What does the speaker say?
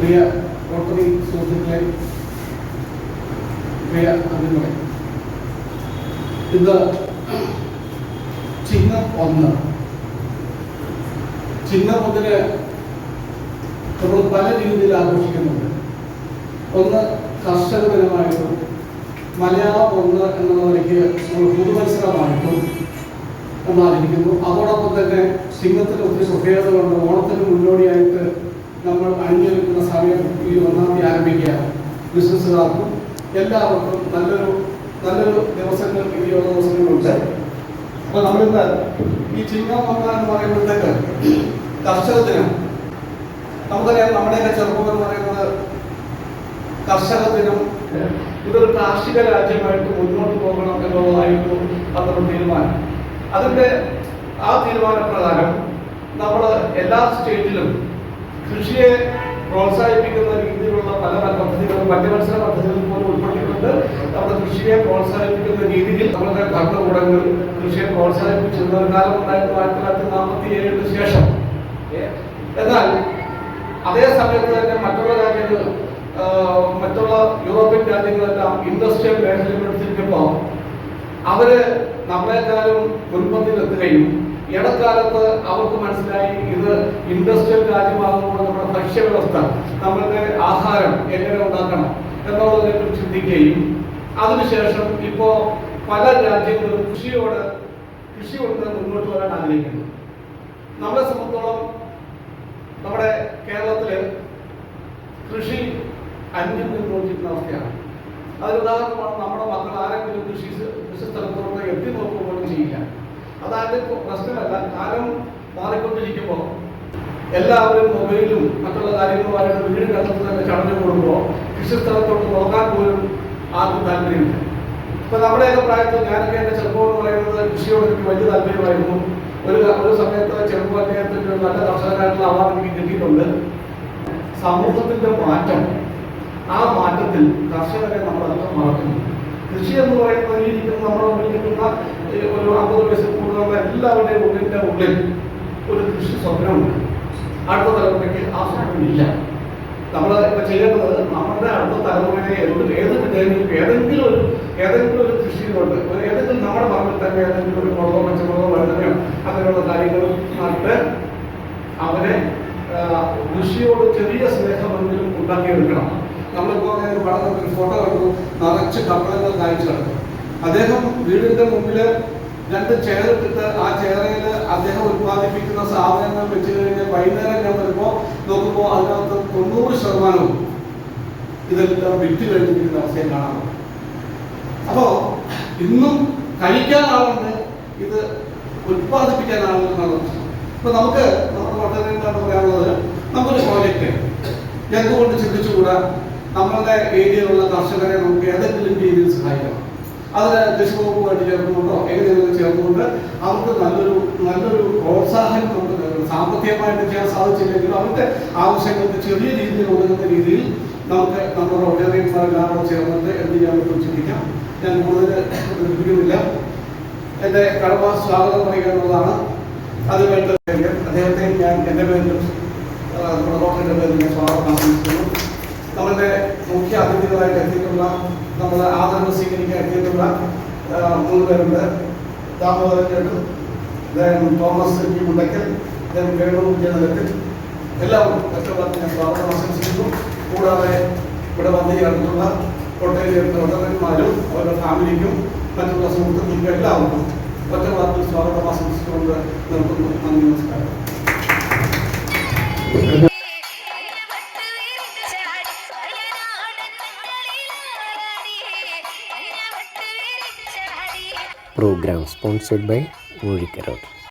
പ്രിയ rotary സുഹൃത്തുക്കളെ, പ്രിയ അംഗങ്ങളെ, ഇന്ന് ചിങ്ങം 1. ചിങ്ങം 1 നമ്മൾ പല രീതിയിൽ ആഘോഷിക്കുന്നുണ്ട്. ഒന്ന് കർഷക ദിനമായിട്ടും മലയാളം 1 എന്നുള്ള നിലയ്ക്ക് പുതുവത്സരമായിട്ടും നമ്മൾ ആചരിക്കുന്നു. അതോടൊപ്പം തന്നെ ചിങ്ങത്തിന് ഒത്തിരി പ്രത്യേകതകളുണ്ട്. ഓണത്തിന് മുന്നോടിയായിട്ട് നമ്മൾ അണിഞ്ഞൊരുക്കുന്ന സമയം ഈ 1-ാം തീയതി ആരംഭിക്കുക. ബിസിനസ്സുകാർക്കും എല്ലാവർക്കും നല്ലൊരു ദിവസങ്ങൾ ഇനിയുള്ള ദിവസങ്ങളുണ്ട്. അപ്പോൾ നമ്മളിന്ന് ഈ ചിങ്ങം 1 എന്ന് പറയുമ്പോഴത്തേക്ക് കർഷക ദിനം, നമുക്കറിയാം നമ്മുടെയൊക്കെ ചെറുപ്പം എന്ന് പറയുന്നത് കർഷക ദിനം ഇതൊരു കാർഷിക രാജ്യമായിട്ട് മുന്നോട്ട് പോകണം എന്നുള്ളതായിരുന്നു അന്നൊരു തീരുമാനം. അതിൻ്റെ ആ തീരുമാനപ്രകാരം നമ്മൾ എല്ലാ സ്റ്റേറ്റിലും കൃഷിയെ പ്രോത്സാഹിപ്പിക്കുന്ന രീതിയിലുള്ള പല പദ്ധതികളും പഞ്ചവത്സര പദ്ധതികൾ പോലും ഉൾപ്പെടുത്തിക്കൊണ്ട് നമ്മുടെ കൃഷിയെ പ്രോത്സാഹിപ്പിക്കുന്ന രീതിയിൽ നമ്മുടെ ഭരണകൂടങ്ങൾ കൃഷിയെ പ്രോത്സാഹിപ്പിച്ചിരുന്ന ഒരു കാലം ഉണ്ടായിരുന്നു 1947 ശേഷം. എന്നാൽ അതേ സമയത്ത് തന്നെ മറ്റുള്ള രാജ്യങ്ങൾ, മറ്റുള്ള യൂറോപ്യൻ രാജ്യങ്ങളെല്ലാം ഇൻഡസ്ട്രിയൽ മേഖലയിലെടുത്തിരിക്കുമ്പോൾ അവര് നമ്മളെക്കാളും മുൻപന്തിയിലെത്തുകയും ഇടക്കാലത്ത് അവർക്ക് മനസ്സിലായി ഇത് ഇൻഡസ്ട്രിയൽ രാജ്യമാകുമ്പോൾ നമ്മുടെ ഭക്ഷ്യവ്യവസ്ഥ, നമ്മളുടെ ആഹാരം എങ്ങനെ ഉണ്ടാക്കണം എന്നുള്ളതിനെക്കുറിച്ച് ചിന്തിക്കുകയും അതിനുശേഷം ഇപ്പോൾ പല രാജ്യങ്ങളും കൃഷി കൊണ്ട് മുന്നോട്ട് വരാൻ ആഗ്രഹിക്കുന്നു. നമ്മളെ സംബന്ധിച്ചോളം നമ്മുടെ കേരളത്തില് കൃഷി അന്യം നിന്നുകൊണ്ടിരിക്കുന്ന അവസ്ഥയാണ്. അതിനുദാഹരണമാണ് നമ്മുടെ മക്കൾ ആരെങ്കിലും കൃഷി സ്ഥലത്തോട്ട് എത്തി നോക്കുമ്പോൾ ചെയ്യില്ല. അതായത് പ്രശ്നമല്ല, കാലം മാറിക്കൊണ്ടിരിക്കുമ്പോൾ എല്ലാവരും മൊബൈലും മറ്റുള്ള കാര്യങ്ങളുമായിട്ട് വീടിനകത്ത് തന്നെ ചടഞ്ഞു കൂടുമ്പോൾ കൃഷിസ്ഥലത്തോട്ട് നോക്കാൻ പോലും ആർക്കും താല്പര്യമില്ല. ഇപ്പൊ നമ്മുടെയൊക്കെ പ്രായത്തിൽ ഞാനൊക്കെ എൻ്റെ ചെറുപ്പം എന്ന് പറയുന്നത് കൃഷിയോട് എനിക്ക് വലിയ താല്പര്യമായിരുന്നു. ഒരു സമയത്ത് ചെറുപ്പത്തിൽ നല്ല കർഷകരായിട്ടുള്ള അവാർഡ് എനിക്ക് കിട്ടിയിട്ടുണ്ട്. സമൂഹത്തിന്റെ മാറ്റം, ആ മാറ്റത്തിൽ കർഷകരെ നമ്മളൊക്കെ മറക്കുന്നു. കൃഷി എന്ന് പറയുന്നത് ഈ നമ്മുടെ മുന്നിലിരിക്കുന്ന ഒരു 50 വയസ്സിൽ കൂടുതലുള്ള എല്ലാവരുടെയും ഉള്ളിൽ ഒരു കൃഷി സ്വപ്നമുണ്ട്. അടുത്ത തലമുറയ്ക്ക് ആ സ്വപ്നമില്ല. നമ്മൾ ഇപ്പൊ ചെയ്യേണ്ടത് നമ്മുടെ അടുത്ത തലമുറയെ ഏതെങ്കിലും ഒരു കൃഷിയിലോട്ട്, ഏതെങ്കിലും നമ്മുടെ പറമ്പിൽ തന്നെ ഏതെങ്കിലും ഒരു മുളകോ പച്ചമുളകോ വഴുതനയോ അങ്ങനെയുള്ള കാര്യങ്ങൾ നട്ട് അവരെ കൃഷിയോട് ചെറിയ സ്നേഹമെങ്കിലും ഉണ്ടാക്കിയെടുക്കണം. നമ്മളിപ്പോൾ ഒരു പഠനത്തിൽ ഫോട്ടോ കണ്ടു, നിറച്ച് കപ്പലങ്ങൾ കായ്ച്ചു കിടക്കും. അദ്ദേഹം വീടിന്റെ മുമ്പിൽ 2 ചെയറിട്ടിട്ട് ആ ചെയറിൽ അദ്ദേഹം ഉത്പാദിപ്പിക്കുന്ന സാധനങ്ങൾ വെച്ച് കഴിഞ്ഞാൽ വൈകുന്നേരം ഞാൻ വരുമ്പോൾ നോക്കുമ്പോൾ അതിനകത്ത് 90% ഇതെല്ലാം വിറ്റ് കഴിഞ്ഞിരിക്കുന്ന അവസ്ഥയെ കാണാറുണ്ട്. അപ്പോൾ ഇന്നും കഴിക്കാൻ ആളുണ്ട്, ഇത് ഉത്പാദിപ്പിക്കാൻ ആളുകൾ. ഇപ്പൊ നമുക്ക് നമ്മുടെ വളരെ എന്താണ് പറയാനുള്ളത്, നമുക്കൊരു പ്രോജക്റ്റ് എന്തുകൊണ്ട് ചിന്തിച്ചുകൂടാ, നമ്മളുടെ ഏരിയയിലുള്ള കർഷകരെ നമുക്ക് ഏതെങ്കിലും രീതിയിൽ സഹായിക്കണം. അതിന് കൃഷിവകുപ്പുമായിട്ട് ചേർന്നുകൊണ്ടോ എങ്ങനെയെങ്കിലും ചേർന്നുകൊണ്ട് അവർക്ക് നല്ലൊരു പ്രോത്സാഹനം നമുക്ക് നൽകണം. സാമ്പത്തികമായിട്ട് ചെയ്യാൻ സാധിച്ചില്ലെങ്കിലും അവരുടെ ആവശ്യങ്ങൾക്ക് ചെറിയ രീതിയിൽ ഒതുങ്ങുന്ന രീതിയിൽ നമുക്ക് നമ്മുടെ റോട്ടറിയന്മാരെല്ലാം ചേർന്നിട്ട് എന്ത് ചെയ്യാൻ പറ്റും ചിന്തിക്കാം. ഞാൻ കൂടുതൽ ലഭിക്കുന്നില്ല. എൻ്റെ കടമ സ്വാഗതം പറയുക എന്നുള്ളതാണ്. അതുമായിട്ട് അദ്ദേഹത്തെ ഞാൻ എൻ്റെ പേരിലും നമ്മുടെ റോട്ടറിയുടെ പേരിൽ ഞാൻ സ്വാഗതം ആശംസിക്കുന്നു. നമ്മളുടെ മുഖ്യ അതിഥികളായിട്ട് എത്തിയിട്ടുള്ള, നമ്മൾ ആദരവ് സ്വീകരിക്കാൻ എത്തിയിട്ടുള്ള 3 പേരുണ്ട്. ദാമോദരൻ ചേട്ടൻ, തോമസ് ജി മുണ്ടയ്ക്കൽ, വേണു വിജയനഗരത്തിൽ, എല്ലാവരും ഒറ്റവാക്കിൽ ഞാൻ സ്വാഗതം ആശംസിക്കുന്നു. കൂടാതെ ഇവിടെ വന്നു ചേർന്നിട്ടുള്ള കോട്ടയിലെ റോട്ടറിമാരും അവരുടെ ഫാമിലിക്കും മറ്റുള്ള സുഹൃത്തുക്കൾക്കും എല്ലാവർക്കും ഒറ്റവാക്കിൽ സ്വാഗതം ആശംസിച്ചുകൊണ്ട് നിർത്തുന്നു. നന്ദി, നമസ്കാരം. Program sponsored by Murika Road.